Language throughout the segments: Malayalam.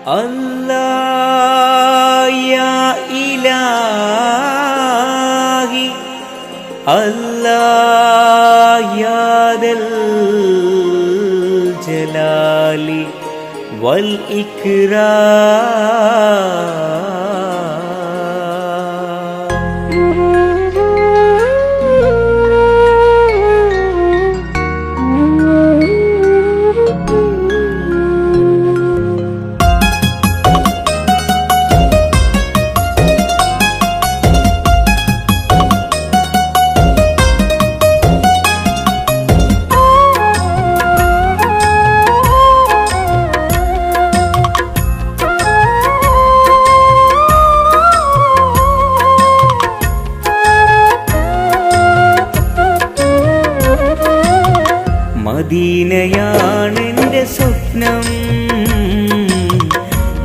Allah ya ilahi, Allah ya dal jalali wal ikram. മദീനയാണെന്റെ സ്വപ്നം,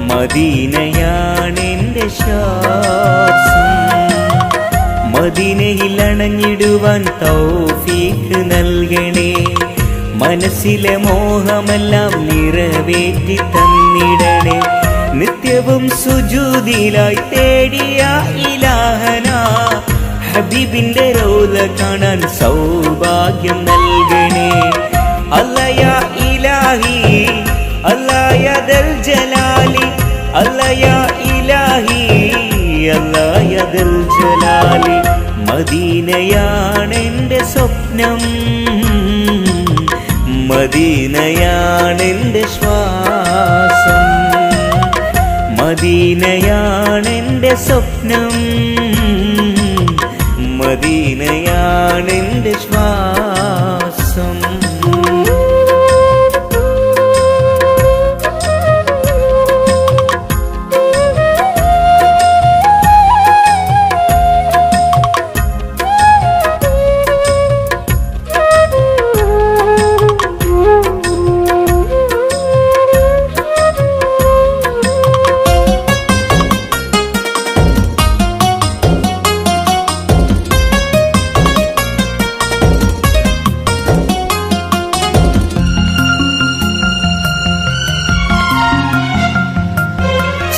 മദീനയാണെന്റെ ശ്വാസം. മദീനയിൽ അണഞ്ഞിടുവാൻ തൗഫീഖ് നൽകണേ. മനസ്സിലെ മോഹമെല്ലാം നിറവേറ്റി തന്നിടണേ. നിത്യവും സുജൂദിലായി തേടിയ ഇലാഹന ഹബീബിന്റെ റൗള കാണാൻ സൗഭാഗ്യം നൽകണേ. Allah ya ilahi, Allah ya dal jalali, Allah ya ilahi, Allah ya dal jalali. മദീനയാണെന്റെ സ്വപ്നം, മദീനയാണെന്റെ ശ്വാസം. മദീനയാണെന്റെ സ്വപ്നം, മദീനയാണെന്റെ ശ്വാസം.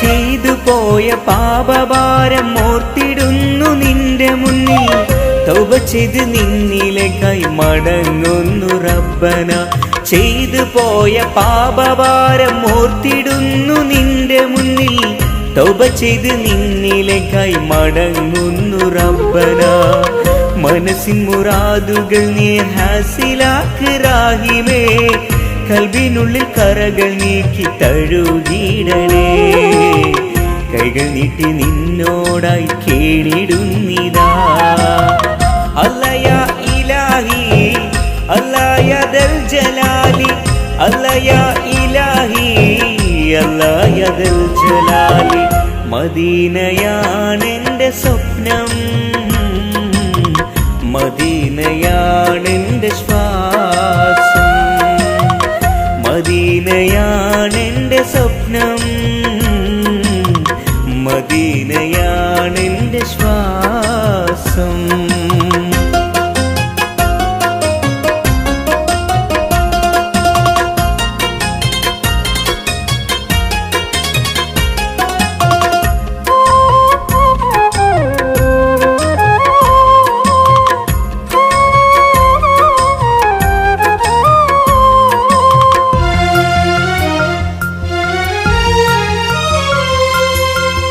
ചെയ്തു പോയ പാപഭാരം ഓർത്തിടുന്നു നിന്റെ മുന്നിൽ. തൗബ ചെയ്ത് നിന്നിലേക്കായി മടങ്ങുന്നു റബ്ബന. ചെയ്തു പോയ പാപഭാരം ഓർത്തിടുന്നു നിന്റെ മുന്നിൽ. തൗബ ചെയ്ത് നിന്നിലേക്കായി മടങ്ങുന്നു റബ്ബന. മനസ്സിൻ മുറാദുകൾ നീ ഹാസിലാക്ക് റാഹിമേ. കൽബിനുള്ളിൽ കറകൾ നീക്കി തഴുകിടണേ. കൈകൾ നീട്ടി നിന്നോടായി കേളിടുന്നിതാ. Allah ya ilahi, Allah ya dal jalali, Allah ya ilahi, Allah ya dal jalali. മദീനയാണെന്റെ സ്വപ്നം, മദീനയാണെന്റെ ശ്വാസം. മദീനയാണെന്റെ സ്വപ്നം, മദീനയാണെന്റെ ശ്വാസം.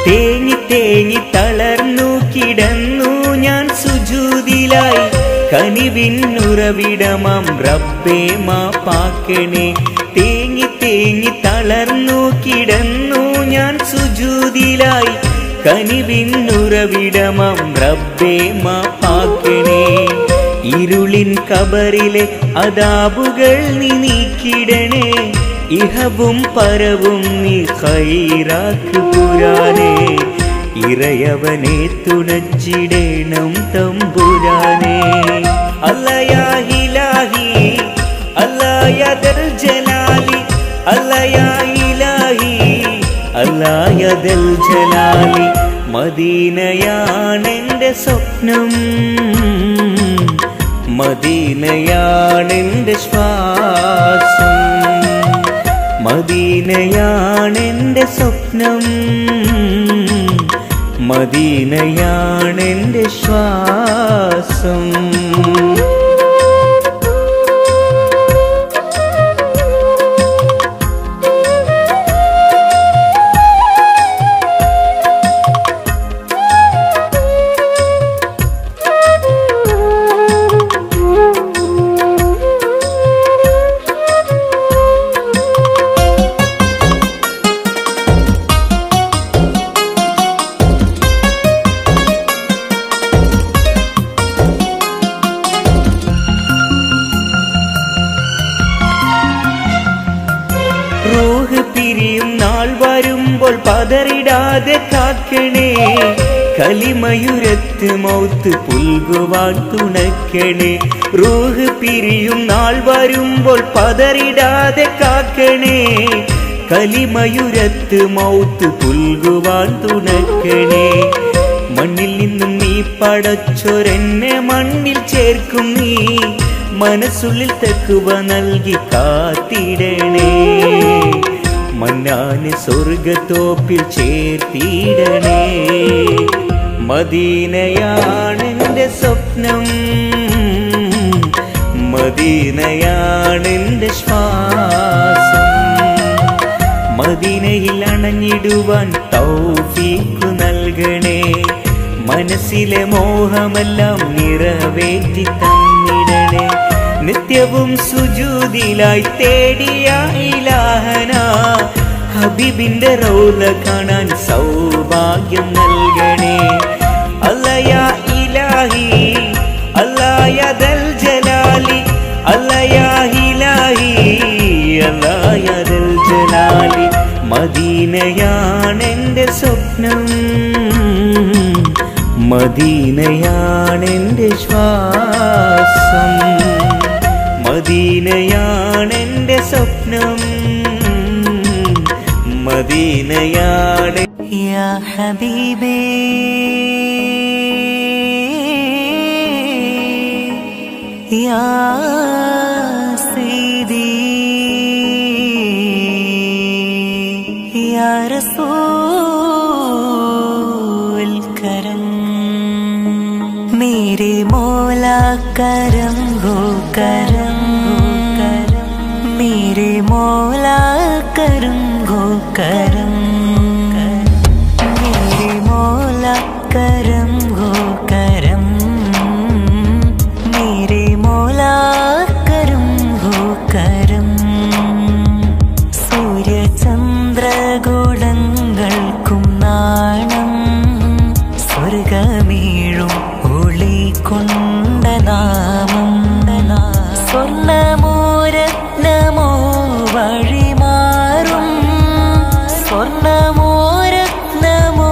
തേങ്ങി തേങ്ങി തളർന്നു കിടന്നു ഞാൻ സുജൂദിലായി. കനിവിന്നുറവിടമാം റബ്ബേ മാപ്പാക്കണേ. തേങ്ങി തേങ്ങി തളർന്നു കിടന്നു ഞാൻ സുജൂദിലായി. കനിവിന്നുറവിടമാം റബ്ബേ മാപ്പാക്കണേ. ഇരുളിൻ കബറിലെ അദാബുകൾ നീ നീക്കിടണേ. ഇഹവും പരവും നീ ഖൈറാക്ക് പുരാനേ. ഇറയവനെ തുണച്ചിടേണം തമ്പുരാനേ. Allah ya ilahi, Allah ya dal jalali, Allah ya ilahi, Allah ya dal jalali. മദീനയാണെന്റെ സ്വപ്നം, മദീനയാണെന്റെ ശ്വാസം. മദീനയാണെൻ്റെ സ്വപ്നം, മദീനയാണെൻ്റെ ശ്വാസം. റൂഹ് പിരിയും നാൾ വരുമ്പോൾ പതറിടാതെ കാക്കണേ, കലിമയുരത്ത് മൗത്ത് പുൽകുവാൻ തുണക്കണേ. റൂഹ് പിരിയും നാൾ വരുമ്പോൾ പതറിടാതെ കാക്കണേ, കലിമയുരത്ത് മൗത്ത് പുൽകുവാൻ തുണക്കണേ. മണ്ണിൽ നിന്നും നീ പടച്ചൊരെന്നെ മണ്ണിൽ ചേർക്കും നീ, മനസ്സുള്ളിൽ തക്കുവ നൽകി കാത്തിടണേ. മന്നാന് സ്വർഗത്തോപ്പിൽ ചേർത്തിടണേ. മദീനയാണെൻ്റെ സ്വപ്നം, മദീനയാണെൻ്റെ ശ്വാസം. മദീനയിൽ അണഞ്ഞിടുവാൻ തൗഫീഖ് നൽകണേ, മനസ്സിലെ മോഹമെല്ലാം നിറവേറ്റി തന്നിടണേ. നിത്യവും സുജൂദിലായി തേടിയ ഇലാഹന, ഹബീബിന്റെ റൗള കാണാൻ സൗഭാഗ്യം നൽകണേ. അല്ലയാ ഇലാഹി അല്ലായദൽ ജലാലി, അല്ലയാ ഇലാഹി അല്ലായദൽ ജലാലി. മദീനയാണെൻ്റെ സ്വപ്നം, മദീനയാണെൻ്റെ ശ്വാസം. മദീനയാണെൻ്റെ സ്വപ്നം, മദീനയാണ്. യാ ഹബീബേ യാ സയ്യിദി യാ റസൂൽ കരം, मेरे मौला करम हो करम, मेरे मौला करम हो करम, मेरे मौला करम हो करम, मेरे मौला करम हो करम. സൂര്യചന്ദ്രഗോളങ്ങൾക്കും നാണം, സ്വർഗമീഴും ഒളികൊണ്ട നാമം. സ്വർണ്ണമോ രത്നമോ വഴിമാറും, സ്വർണ്ണമോ രത്നമോ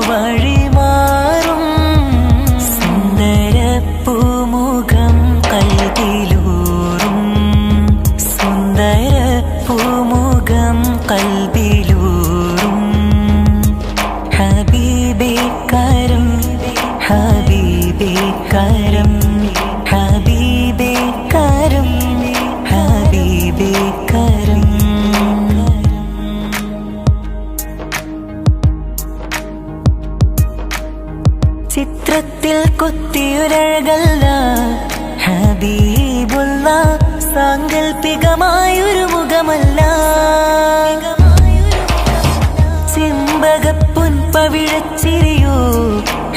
വഴിമാറും. സുന്ദരപ്പൂമുഖം കൽബിലൂറും, സുന്ദരപ്പൂമുഖം കൽബിലൂറും. ഹബീബേ കരം, ഹബീബേ കരം, ഹബീബേ കരം, ഹബീബേ കരം. ചിത്രത്തിൽ കൊത്തിയൊരഴകല്ല ഹബീബുള്ള, സാങ്കൽപ്പികമായൊരു മുഖമല്ല. ചെമ്പകപ്പൊൻ പവിഴച്ചിരിയോ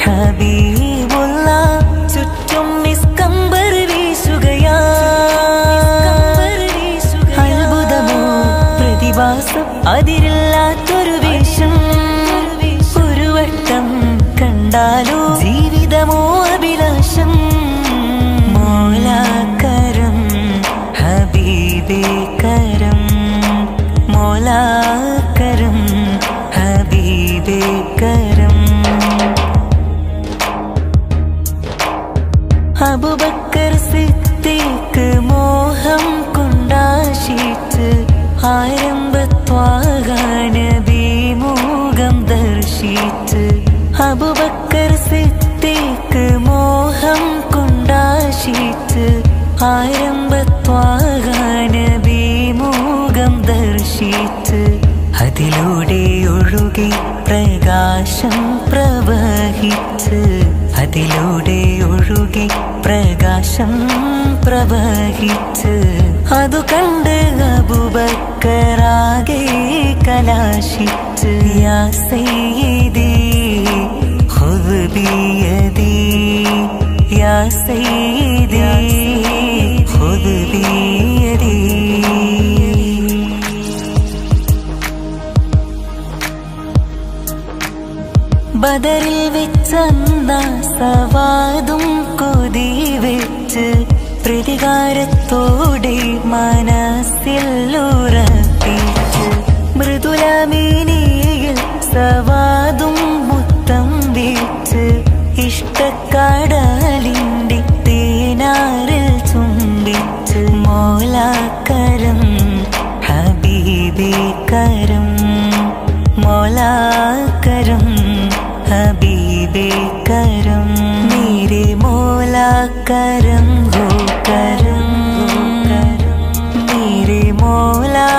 ഹബീബുള്ള, ചുറ്റും നിസ്കമ്പർ വീശുകയാ. അത്ഭുതമോ പ്രതിഭാസം അതിരില്ലാത്തൊരു വേഷം, ഒരു വട്ടം കണ്ടാലോ ജീവിതമോ അഭിലാഷം. മൗലാ കരം ഹബീബേ കരം, മൗലാ കരം ഹബീബേ കരം. അബൂബക്കർ സിദ്ദീഖ് മോഹം കൊണ്ടാശിച്ച്, ആരംഭത്വാഗ നബി മുഖം ദർശിച്ച്. അബൂബക്കർ സിദ്ദീഖ് മോഹം കൊണ്ടാശിച്ച്, ആരംഭത്വാഗ നബി മുഖം ദർശിച്ച്. അതിലൂടെ ഒഴുകി പ്രകാശം പ്രവഹിച്ച്, അതിലൂടെ ഒഴുകി പ്രകാശം പ്രവഹിച്ച്, അതു കണ്ട് അബൂബക്കറാകെ കലാശിച്ച്. യാ സയ്യിദി ഖുദ് ബിയദി, യാ സയ്യിദി ഖുദ് ബിയദി. ബദറിൽ വെച്ചന്ന സവാദും കൊതി വെച്ച്, പ്രതികാരത്തോടെ മനസ്സിൽ ഉറപ്പിച്ച്, മൃദുലമേനിയിൽ സവാദും മുത്തം വെച്ച്, ഇഷ്ടക്കടലിൻ്റെ തേനാറിൽ ചുംബിച്ച്. മോലാക്കരം ഹബീബേ കരം, മോലാക്കരം हबीबे करम, मेरे मौला करम हो करम, मेरे मौला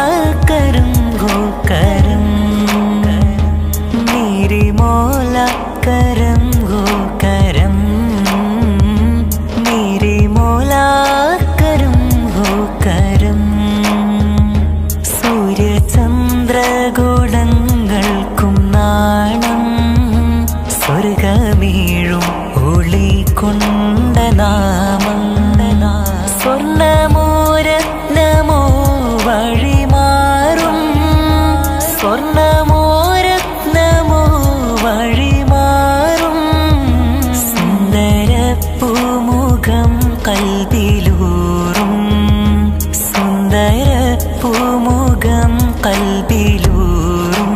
करम हो करम, मेरे मौला करम हो करम, मेरे मौला करम हो करम. സൂര്യചന്ദ്രഗോളങ്ങൾക്കും നാണം, സ്വർഗമേഴും ഒളി കൊണ്ട നാമം. സ്വർണ്ണമോരത്നമോ വഴിമാറും, സ്വർണ്ണമോരത്നമോ വഴിമാറും. സുന്ദരപ്പൂമുഖം കൽബിലൂറും, സുന്ദരപ്പൂമുഖം കൽബിലൂറും.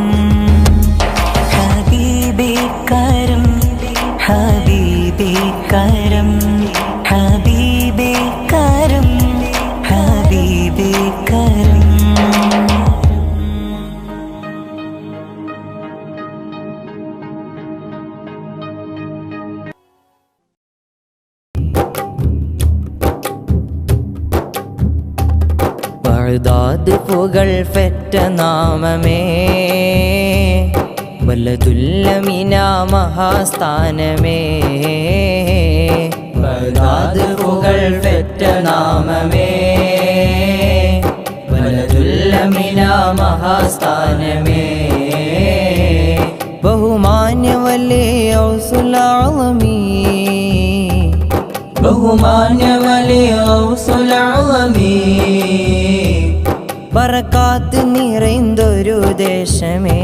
ഹബീബേ കരം, ഹബീബേ കരം, ഹബീബേ കരം, ഹബീബേ കരം. ബഗ്ദാദ് പുകൾ പെറ്റ നാമമേ, വലതുല്ലമിന മഹാസ്ഥാനമേ. ബഗ്ദാദ് പുകൾ പെറ്റ നാമമേ, വലതുല്ലമിന മഹാസ്ഥാനമേ. ബഹുമാന്യവല്ലേ ഔസുൽ ആളമീ, ബഹുമാന്യവല്ലേ ഔസുൽ ആളമീ. ബറകാത്ത് നിറൈന്തൊരു ദേശമേ,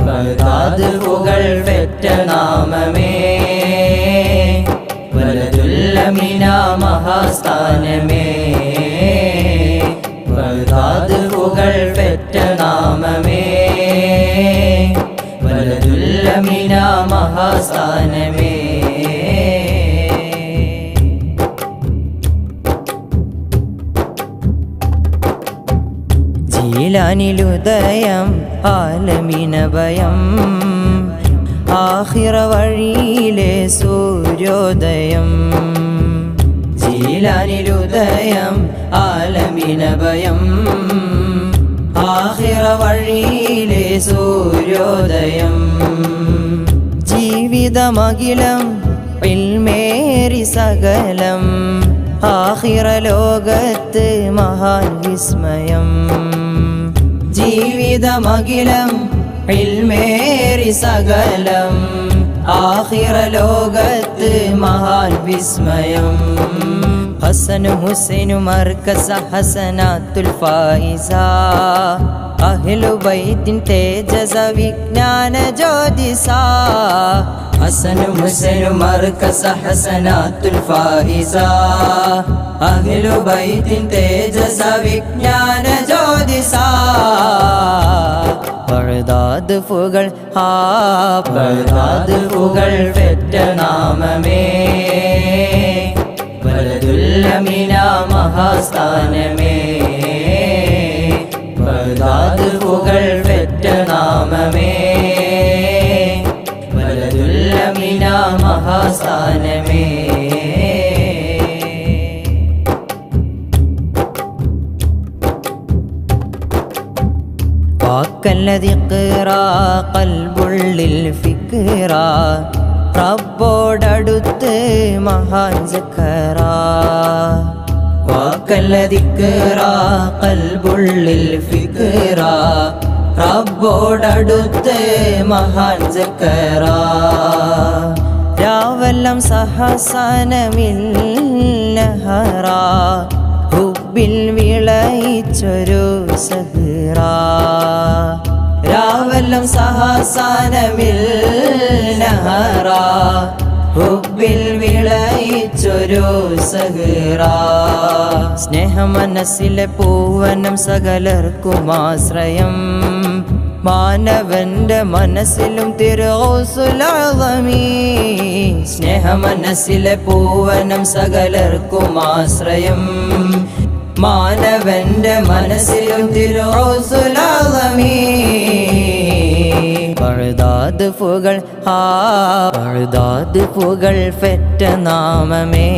ബഗ്ദാദ് പുകൾ പെറ്റ നാമമേ, വലതുല്ലമിന മഹാസ്ഥാനമേ. ബഗ്ദാദ് പുകൾ പെറ്റ നാമമേ, വലതുല്ലമിന മഹാസ്ഥാനമേ. ജീലാനിലുദയം ആലമിനഭയം, ആഖിറ വഴിയിലെ സൂര്യോദയം. ജീലാനിലുദയം ആലമിനഭയം, ആഖിറ വഴിയിലെ സൂര്യോദയം. ജീവിതമഖിലം ഇൽമേറി സകലം, ആഖിറ ലോകത്ത് മഹാൻ വിസ്മയം. ജീവിതമഖിലം ഇൽമേറി സകലം, ആഖിറ ലോകത്ത് മഹാൻ വിസ്മയം. ഹസനു ഹുസൈനു മർകസ ഹസനാത്തുൽ ഫായിസ, അഹ്ലു ബൈത്തിൻ തേജസ വിജ്ഞാന ജ്യോതിസ. ഹസനു ഹുസൈനു മർകസ ഹസനാത്തുൽ ഫായിസ, അഹ്ലു ബൈത്തിൻ തേജസ വിജ്ഞാന ജ്യോതിസ. ബഗ്ദാദ് പുകൾ ബഗ്ദാദ് പുകൾ പെറ്റ നാമമേ, വലതുല്ലമിന മഹാസ്ഥാനമേ. ബഗ്ദാദ് പുകൾ പെറ്റ നാമമേ, വലതുല്ലമിന മഹാസ്ഥാനമേ. വാക്കല്ലതി ഖിറാ ഖൽബുള്ളിൽ ഫിക്റാ റബ്ബോടടുത്ത് മഹാൻ സക്കറാ വാക്കല്ലതി ഖിറാ ഖൽബുള്ളിൽ ഫിക്റാ റബ്ബോടടുത്ത് മഹാൻ സക്കറാ രാവെല്ലാം സഹസനമില്ലഹറാ ഹുബ്ബിൽ വിളയിച്ചൊരു സഹറാ രാവെല്ലാം സഹസനമില്ലഹറാ ഹുബ്ബിൽ വിളയിച്ചൊരു സഹറാ സ്നേഹമനസ്സിലെ പൂവനം സകലർക്കുമാശ്രയം മാനവന്റെ മനസ്സിലും തിരുഗൗസുൽ അളമീ സ്നേഹമനസ്സിലെ പൂവനം സകലർക്കുമാശ്രയം മാനവന്റെ മനസ്സിലും തിരുഗൗസുൽ അളമീ ബഗ്ദാദ് പുകൾ ഫെറ്റ നാമമേ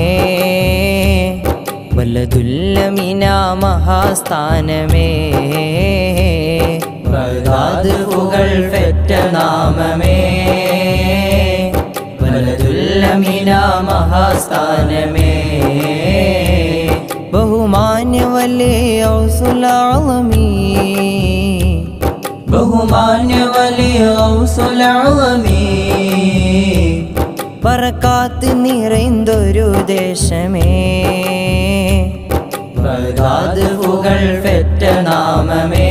വലതുല്ലമിന മഹാസ്ഥാനമേ ബഗ്ദാദ് പുകൾ ഫെറ്റ നാമമേ വലതുല്ലമിന മഹാസ്ഥാനമേ ബഹുമാന്യ വലിയ ഗൗസുൽ അളമീ ബഹുമാന്യ വലിയ ഗൗസുൽ അളമീ ബറകാത്ത് നിറൈന്തൊരു ദേശമേ ബഗ്ദാദ് പുകൾ ഫെറ്റ നാമമേ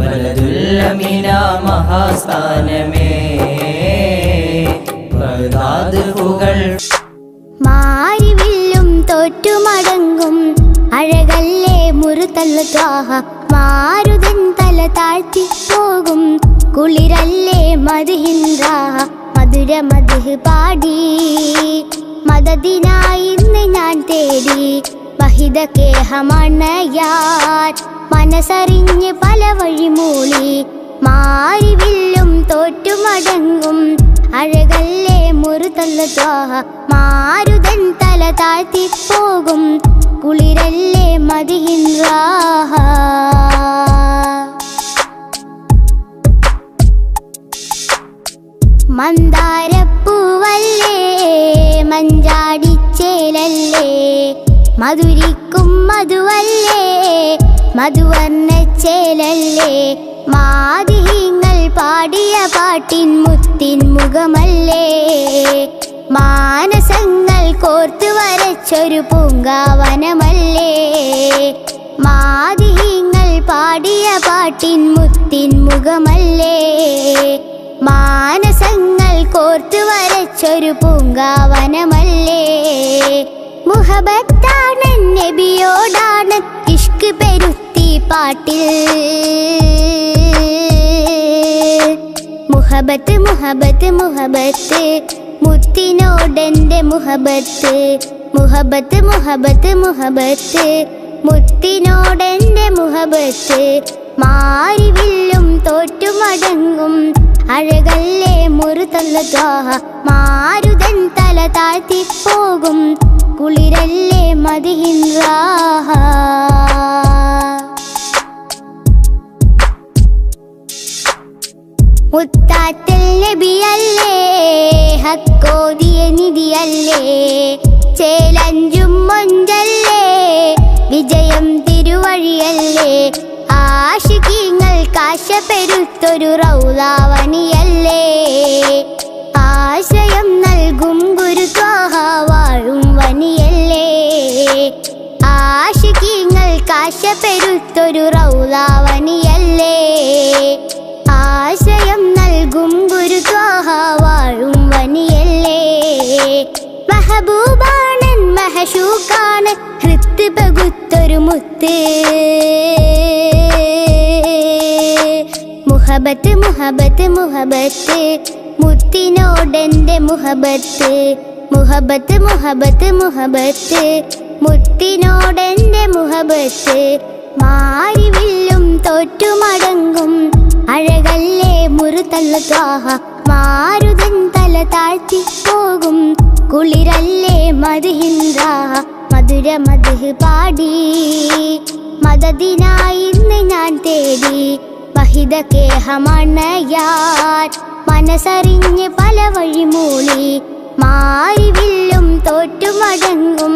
വലതുല്ലമിന മഹാസ്ഥാനമേ ബഗ്ദാദ് പുകൾ മാരിവില്ലും തോറ്റുമടങ്ങും അഴകല്ലേ മുറുതല്ല ത്വാഹ മാരുതൻ തല താഴ്ത്തി പോകും കുളിരല്ലേ മദ്ഹിൻ റാഹ മധുര മദ്ഹ് പാടി മദദിനായി ഇന്ന് ഞാൻ തേടി വഹിദ കേഹമണയാൻ മനസ്സറിഞ്ഞ് പല വഴി മൂളി മാരിവില്ലും തോറ്റുമടങ്ങും അഴകല്ലേ മുറുതല്ല ത്വാഹ മാരുതൻ തല താഴ്ത്തി പോകും കുളിരല്ലേ മദ്ഹിൻ റാഹ മന്ദാരപ്പൂവല്ലേ മഞ്ചാടിച്ചേലല്ലേ മധുരിക്കും മധുവല്ലേ മധുവർണ്ണച്ചേലല്ലേ മാദിഹ്യങ്ങൾ പാടിയ പാട്ടിൻ മുത്തിൻ മുഖമല്ലേ മാനസങ്ങൾ കോർത്തു വരച്ചൊരു പൂങ്കാവനമല്ലേ മാദിഹ്യങ്ങൾ പാടിയ പാട്ടിൻ മുത്തിൻ മുഖമല്ലേ മാനസങ്ങൾ കോർത്തു വരച്ചൊരു പൂങ്കാവനമല്ലേ മുഹബത്താണ് നബിയോടാണ് ഇഷ്ക് പെരുത്തി പാട്ടിൽ മുഹബത്ത് മുഹബത്ത് മുഹബത്ത് മുത്തിനോടെന്റെ മുഹബത്ത് മുഹബത്ത് മുഹബത്ത് മുഹബത്ത് മുത്തിനോടെന്റെ മുഹബത്ത് മാരിവില്ലും തോറ്റുമടങ്ങും അഴകല്ലേ മുറുതല്ല ത്വാഹ മാരുതൻ തല താഴ്ത്തി പോകും കുളിരല്ലേ മദ്ഹിൻ റാഹ മുത്താറ്റൽ നബിയല്ലേ ഹക്കോദിയ നിധിയല്ലേ ചേലഞ്ചും മൊഞ്ചല്ലേ വിജയം തിരുവഴിയല്ലേ ആശികീങ്ങൾ കാശപ്പെരുത്തൊരു റൗളാവണിയല്ലേ ആശയം നൽകും ഗുരു ത്വാഹ വാഴും വനിയല്ലേ ആശികീങ്ങൾ കാശപ്പെരുത്തൊരു റൗളാവണിയല്ലേ ആശയം നൽകും ഗുരു ത്വാഹ വാഴും വനിയല്ലേ മെഹബൂബാണൻ മെഹശൂക്കാണ് ഹൃത്ത് പകുത്തൊരു മുത്ത് മുഹബത്ത് മുഹബത്ത് മുഹബത്ത് മുത്തിനോടെന്റെ മുഹബത്ത് മുഹബത്ത് മുഹബത്ത് മുഹബത്ത് മുത്തിനോടെന്റെ മുഹബത്ത് മാരിവില്ലും തോറ്റുമടങ്ങും അഴകല്ലേ മുറുതല്ല ത്വാഹ മാരുതൻ തല താഴ്ത്തി പോകും കുളിരല്ലേ മദ്ഹിൻ റാഹ മധുര മദ്ഹ് പാടി മദദിനായി ഇന്ന് ഞാൻ തേടി വഹിദക്കേഹമണയാൻ മനസ്സറിഞ്ഞ് പല വഴി മൂളി മാരിവില്ലും തോറ്റുമടങ്ങും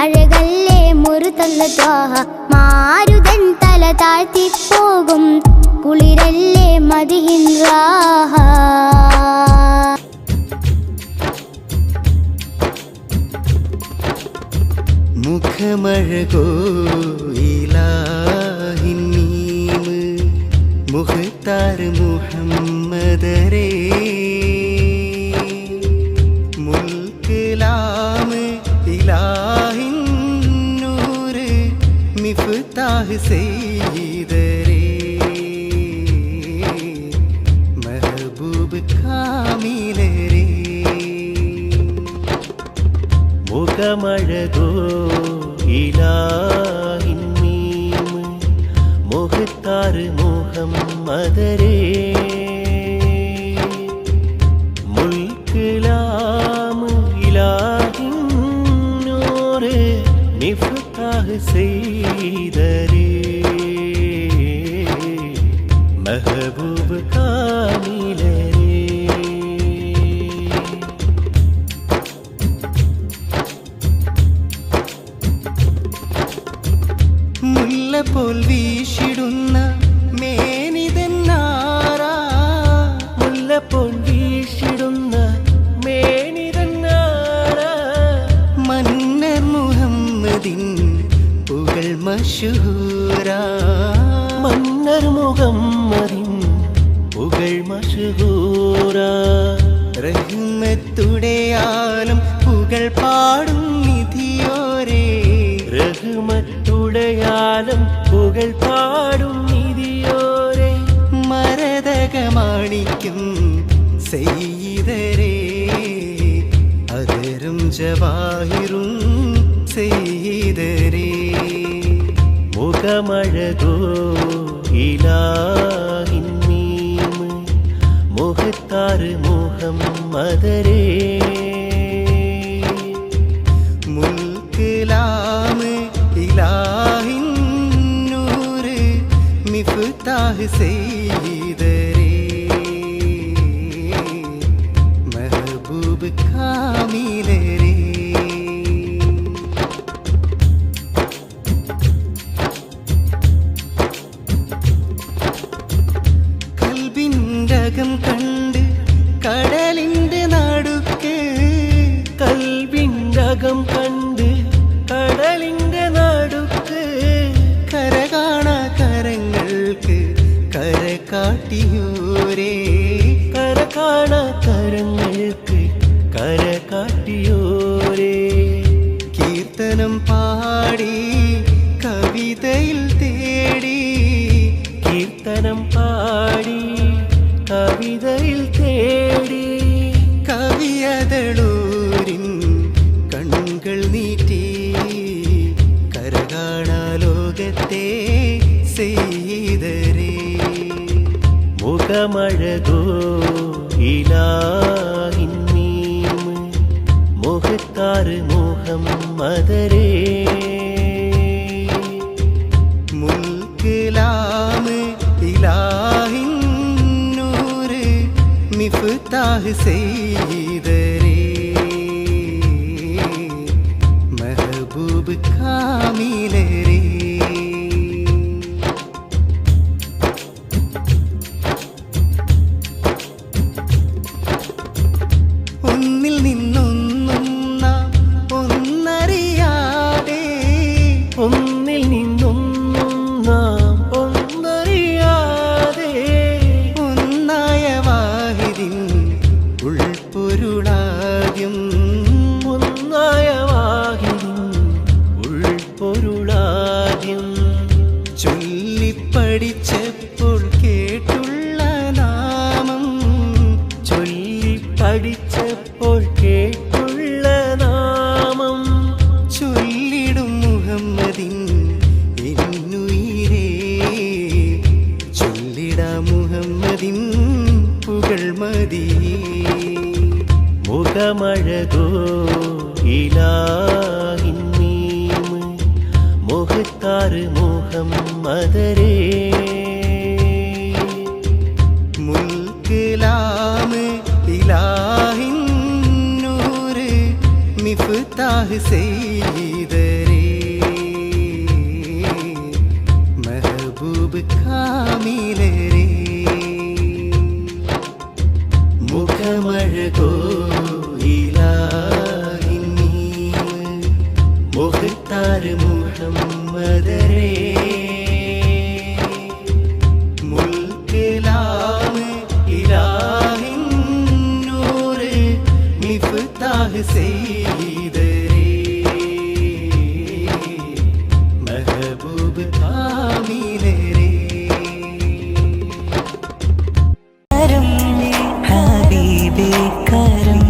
അഴകല്ലേ മുറുതല്ല ത്വാഹ മാരുതൻ തല താഴ്ത്തിപ്പോകും കുളിരല്ലേ മദിഹിൻ റാഹ മുഖമഴകോ ഇലാഹിൻ നീമ് മുഖ്താർ മുഹമ്മദരേ മുൽക്കിലാമ് ഇലാഹിൻ നൂറ് മിഫ്താഹ് സയ്യിദരേ മെഹബൂബ് കാമിലരേ മുഖമഴകോ ഇലാഹിൻ മീമ് മുഖ്താർ മുഹമ്മദരേ മുൽക്കിലാമ് ഇലാഹിൻ നൂറ് മിഫ്താഹ് സയ്യിദരേ മെഹബൂബ് കാമിലരേ മുല്ലപോൽ വീശിടുന്ന മേനിതന്നാരാ മുല്ലപോൽ വീശിടുന്ന മേനിതന്നാരാ മന്നർ മുഹമ്മദിൻ പുകൾ മശൂരാ മന്നർ മുഹമ്മദിൻ പുകൾ മശൂരാ റഹ്മത്തുടയാലും പുകൾ പാടും നിധിയോരേ റഹ്മത്തുടയാലും പുകൾ പാടും നിധിയോരേ മരതകമാണിക്കും സയ്യിദരേ അതരും ജവാഹിറും സയ്യിദരേ മുഖമഴകോ ഇലാഹിൻ മീമ് മുഖ്താർ മുഹമ്മദരേ മുൽക്കിലാമ് ഇലാഹിൻ നൂറ് മിഫ്താഹ് സയ്യിദരേ മെഹബൂബ് കാമിലരേ കൽബിൻ്റകം കണ്ട് കടലിൻ്റെ നടുക്ക് കൽബിൻ്റകം കണ്ട് കടലിൻ്റെ നടുക്ക് കര കാണാ കരങ്ങൾക്ക് കര കാട്ടിയോരേ കര കാണാ കരങ്ങൾക്ക് കര കാട്ടിയോരേ കീർത്തനം പാടി കവിതയിൽ തേടി കീർത്തനം പാടി കവിതയിൽ തേടി കവിയതളൂരിൻ കണ്ണുകൾ നീട്ടി കരകാണാ ലോകത്തെ സയ്യിദരേ മുഖമഴകോ ഇലാഹിൻ മീമ് മുഖ്താർ മുഹമ്മദരേ മുൽക്കിലാമ് ഇലാഹിൻ നൂറ് മിഫ്താഹ് സയ്യിദരേ മെഹബൂബ് കാമിലരേ ഒന്നിൽ നിന്നൊന്നും നാം ഒന്നറിയാതെ ഒന്നിൽ നിന്നൊന്നും നാം ഒന്നറിയാതെ ഒന്നായ വാഹിദിൻ ഉൾപ്പൊരുളാദ്യം ഒന്നായ വാഹിദിൻ ഉൾപ്പൊരുളാദ്യം ചൊല്ലിപ്പടിച്ചപ്പോൾ കേട്ടുള്ള നാമം ചൊല്ലിപ്പടിച്ചപ്പോൾ കേട്ടുള്ള നാമം ചൊല്ലിടും മുഹമ്മദിൻ എന്നുയിരേ ചൊല്ലിടാ മുഹമ്മദിൻ പുകൾ മതി മുഖമഴകോ ഇലാഹിൻ മീമ് മുഖ്താർ മുഹമ്മദരേ മിഫ്താഹ് സെയ്തരേ മെഹബൂബ് കാമിലരേ മുഖമഴകോ ഇലാഹിൻ മുഖ്താർ മുഹമ്മദരേ മുൽക്കിലാമ് ഇലാഹിൻ നൂറ് മിഫ്താഹ് സെയ്തരേ മെഹബൂബ് കാമിലരേ ഹബീബേ കരം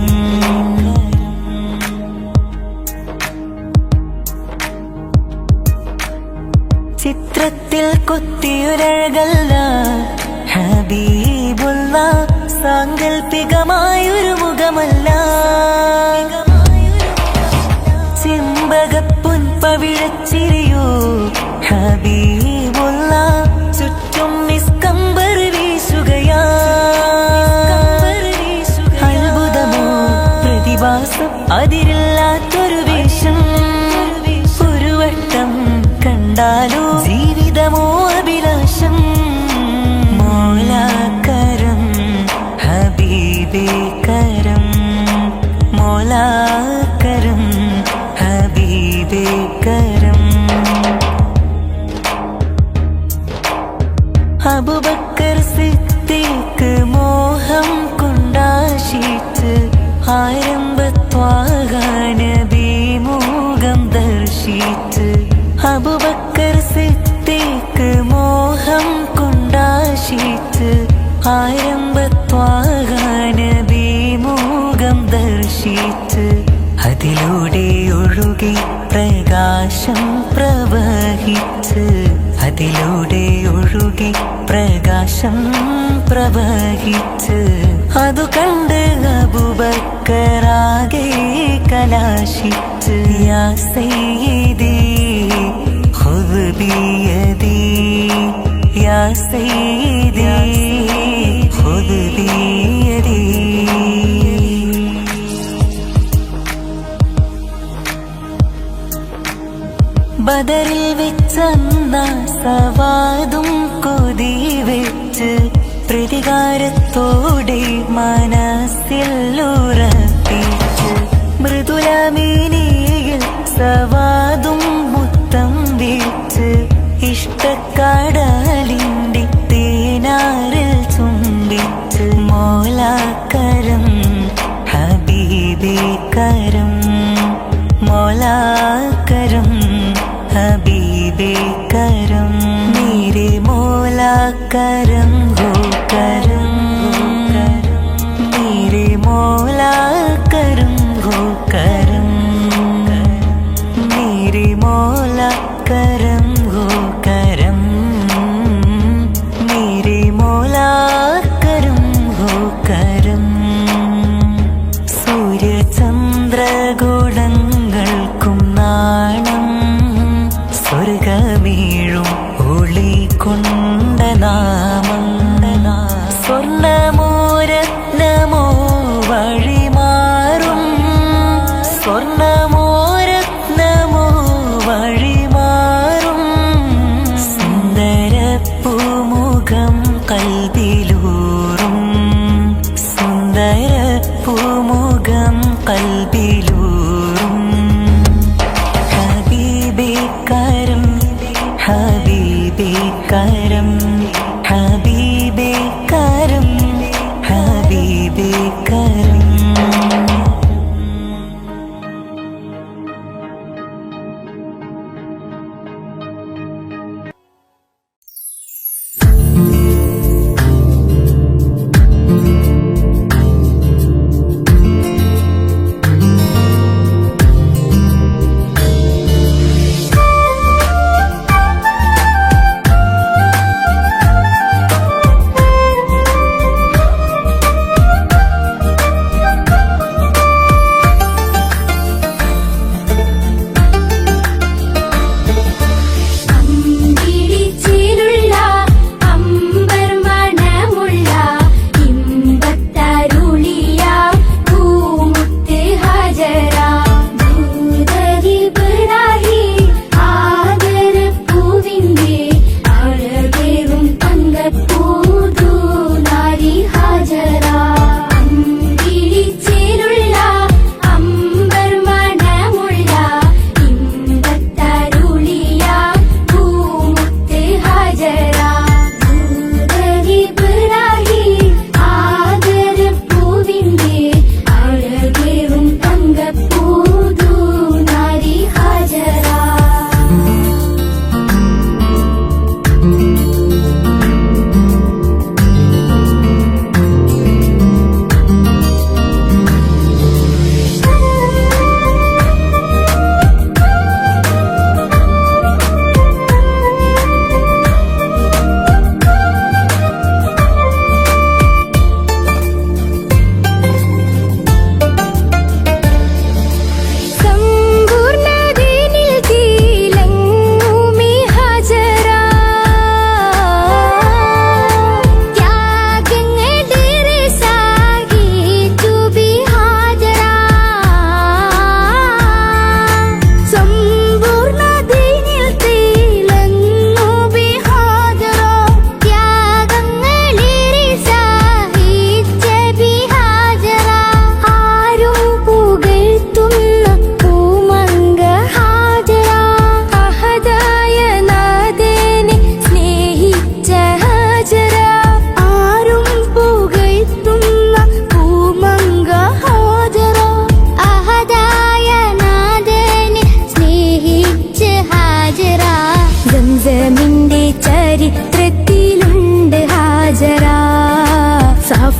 ചിത്രത്തിൽ കൊത്തിയൊരഴകല്ല ഹബീബുള്ള സാങ്കൽപ്പികമായൊരു മുഖമല്ല ചെമ്പകപ്പൊൻ പവിഴച്ചിരിയോ ഹബീബുള്ള ചുറ്റും നിസ്കമ്പർ വീശുകയാ അത്ഭുതമോ പ്രതിഭാസം അതിരില്ലാത്തൊരു വേഷം ഒരു വട്ടം കണ്ടാലോ ജീവിതമോ അഭിലാഷം മോലാകരം ഹബീബേ കരം മോലാകരം ഹബീബേ കരം അബൂബക്കർ സിദ്ദീഖ് മോഹം കൊണ്ടാശിച്ച് ആരംഭത്വാഗ നബി മുഖം ദർശിച്ച് അബൂബക്കർ സിദ്ദീഖ് മോഹം കൊണ്ടാശിച്ച് ആരംഭത്വാഗ നബി മുഖം ദർശിച്ച് അതിലൂടെ ഒഴുകി പ്രകാശം പ്രവഹിച്ച് അതിലൂടെ ഒഴുകി പ്രകാശം പ്രവഹിച്ച് അതു കണ്ട് അബൂബക്കറാകെ കലാശിച്ച് യാ സയ്യിദി ഖുദ് ബിയദി യാ സയ്യിദി ഖുദ് ബിയദി ബദറിൽ വെച്ചന്ന സവാദും കൊതി വെച്ച് പ്രതികാരത്തോടെ മനസ്സിൽ ഉറപ്പിച്ച് മൃദുലമേനിയിൽ സവാദും മുത്തം വെച്ച് ഇഷ്ടക്കടലിൻ്റെ തേനാറിൽ ചുംബിച്ച് മോലാകരം ഹബീബേ കരം മോലാകരം हबीबे करम मेरे मौला करम हो करम मेरे मौला करम हो करम मेरे मौला करम हो करम मेरे मौला करम हो करम सूर्य चंद्र ഗോളങ്ങൾക്കും നാണം സ്വർഗമീഴും ഒളി കൊണ്ട നാമം സ്വർണമോരത്നമോ വഴിമാറും സ്വർണമോരത്നമോ വഴിമാറും സുന്ദരപ്പൂമുഖം കൽബിലൂറും സുന്ദരപ്പൂമുഖം കൽബിലൂറും ഹബീബേ കരം ഹബീബേ കരം ഹബീബേ കരം ഹബീബേ കരം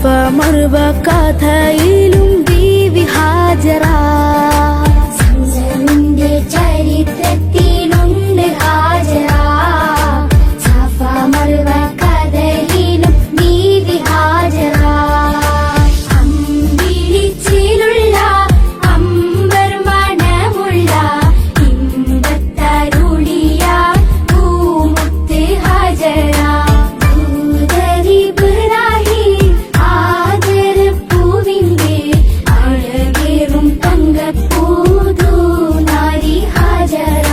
മർവ കഥയിലും ബീവി ഹാജറ. സംസമിന്റെ ചരിത്രത്തിലുണ്ട് ഹാജറ. സഫ മർവ കഥയിലും ബീവി ഹാജറ. അമ്പിളിച്ചിലുള്ള അമ്പർ മണമുള്ള ഇമ്പത്തരുളിയ പൂമുത്ത് ഹാജറ. ദൂതരിബ്രാഹിം ആദരപ്പൂവിന്റെ അഴകേറും തങ്കപ്പൂതു നാരി ഹാജറ.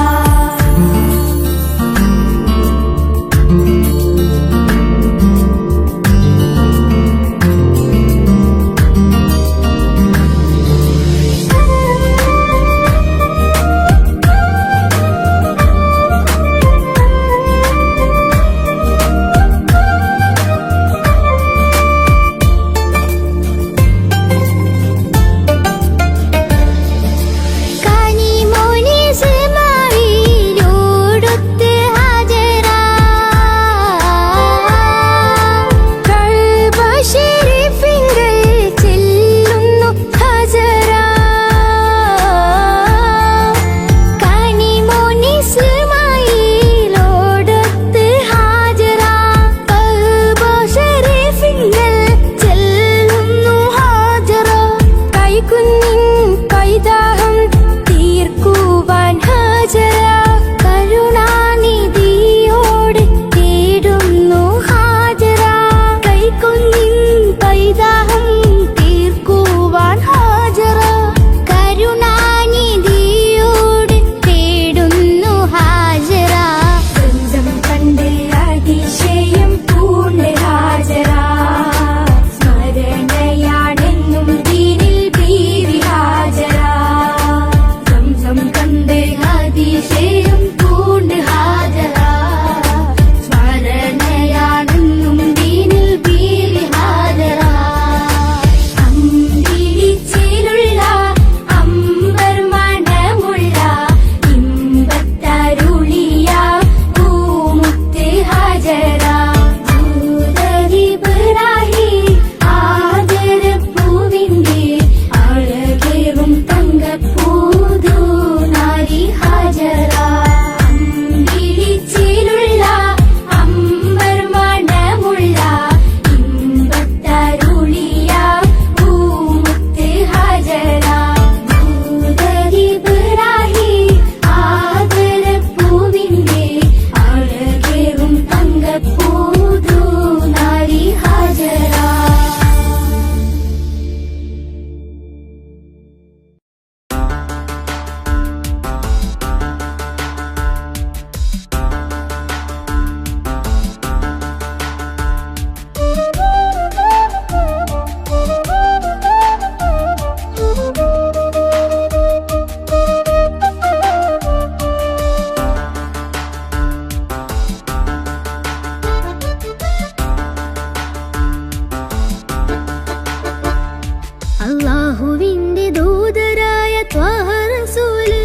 അല്ലാഹുവിന്റെ ദൂതരായ ത്വാഹ റസൂല്,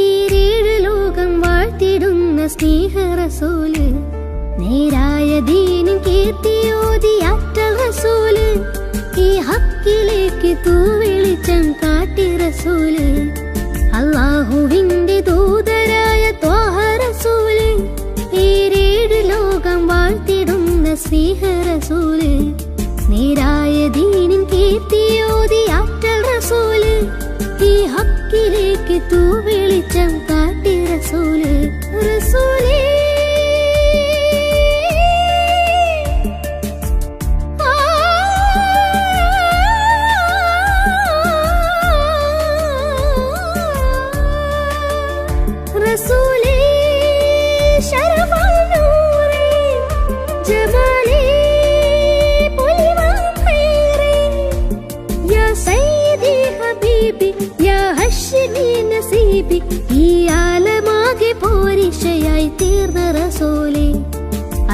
ഈരേഴ് ലോകം വാഴ്ത്തിടുന്ന സ്നേഹ റസൂല്, നേരായ ദീനിൻ കീർത്തിയോതിയാറ്റൽ റസൂല്, ഈ ഹക്കിലേക്ക് തൂവെളിച്ചം കാട്ടി റസൂല്. അല്ലാഹുവിന്റെ ദൂതരായ ത്വാഹ റസൂല്, ഈരേഴ് ലോകം വാഴ്ത്തിടുന്ന സ്നേഹ റസൂല്, നേരായ ദീനിൻ കീർത്തിയോതിയാറ്റൽ റസൂല്, ഈ ഹക്കിലേക്ക് തൂവെളിച്ചം കാട്ടി റസൂല്. റസൂലേ റസൂലേ ശരഫൽ നൂറേ ജമാലേ നസീബി, ഈ ആലമാകെ പോരിഷയായി തീർന്ന റസൂലേ.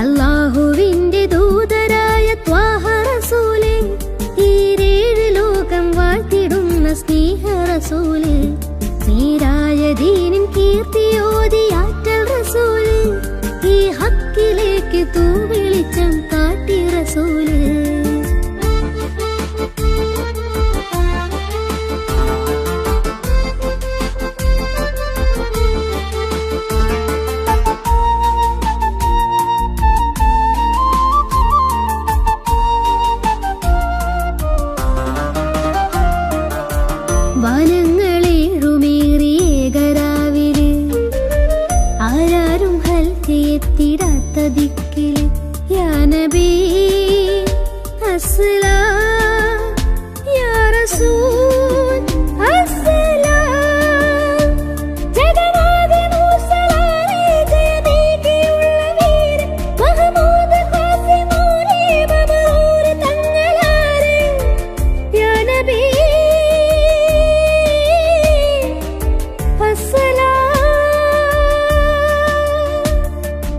അല്ലാഹുവിന്റെ ദൂതരായ ത്വാഹ റസൂലേ, ഈരേഴ് ലോകം വാഴ്ത്തിടുന്ന സ്നേഹ റസൂലേ, നേരായ ദീനിൻ കീർത്തിയോതിയാറ്റൽ റസൂലേ, ഈ ഹക്കിലേക്ക് തൂവെളിച്ചം കാട്ടി റസൂലേ. യാ നബി അസ്സലാം യാ റസൂൽ അസ്സലാം ജഗന്നാഥ മൂസലാരെ ജയമേകിയുള്ള വീരൻ മഹമൂദ് ഖാസിമൂലി മമറൂർ തങ്ങളാരെ യാ നബി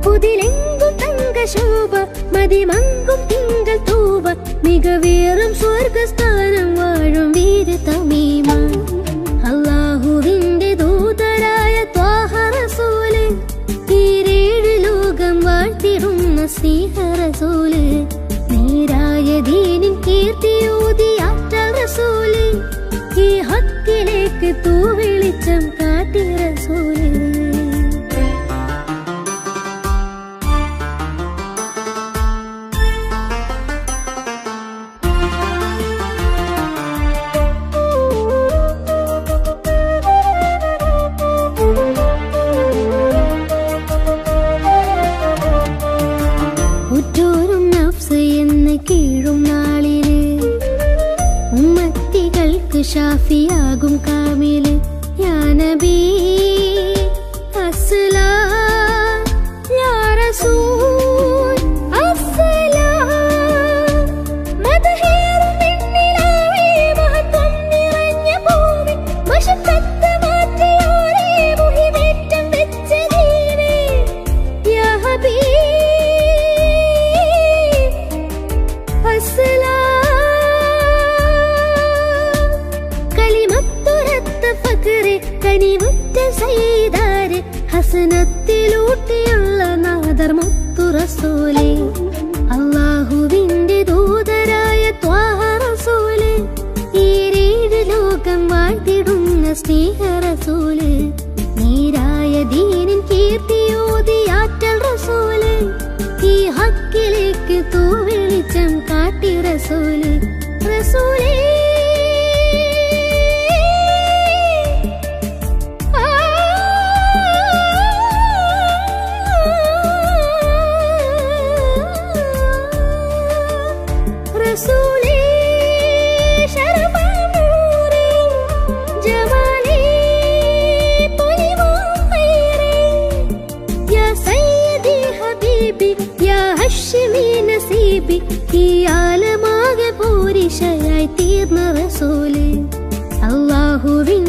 പുതിലെങ്കും തങ്കശോഭ മതിമങ്കും തിങ്കൾ തൂവ മികവേറും സ്വർഗസ്ഥാനം വാഴും വീര തമീമ അല്ലാഹുവിന്റെ ദൂതരായ ത്വാഹ റസൂല് ഈരേഴ് ലോകം വാഴ്ത്തിടുന്ന സ്നേഹ റസൂല് നേരായ ദീനിൻ കീർത്തിയോതിയാറ്റൽ റസൂല് ഈ ഹക്കിലേക്ക് തൂവെളിച്ചം കാട്ടി റസൂല് ഉറ്റോരും നഫ്സ് എന്ന് കീഴും നാളില് ഉമ്മത്തികൾക്ക് ഷാഫിയാകും കാമില് യാ നബി അസ്സലാം യാ റസൂൽ അസ്സലാം മദഹേറും പെണ്ണിലാവേ മഹത്വം നിറഞ്ഞ ഭൂമി മശക്കത്ത് മാറ്റിയോരേ മുഹിമേറ്റം വെച്ച ദീനേ യാ ഹബീബ് കലിമത്തുരത്ത ഫഖറെ കനിവുറ്റ സയ്യിദാരെ ഹസനത്തിലൂട്ടിയുള്ള നാദർ മുത്തു റസൂലേ അല്ലാഹുവിന്റെ ദൂതരായ ത്വാഹ റസൂലേ ഈരേഴ് ലോകം വാഴ്ത്തിടുന്ന സ്നേഹ റസൂലേ നീരായ ദീനിൻ കീർത്തിയോതിയാറ്റൽ റസൂലേ ഈ ഹക്കിലേക്ക് തൂവെളിച്ചം കാട്ടി റസൂല് റസൂലേ റസൂലേ ശരഫാ നൂറേ ജമാലേ പൊലിവാം ഖൈറേ യാ സയ്യിദി ഹബീബി യാ ഹശ്മി നസീബി ഈ ആലമാകെ പൂരിശയായി തീർന്ന റസൂലേ അല്ലാഹുവിൻ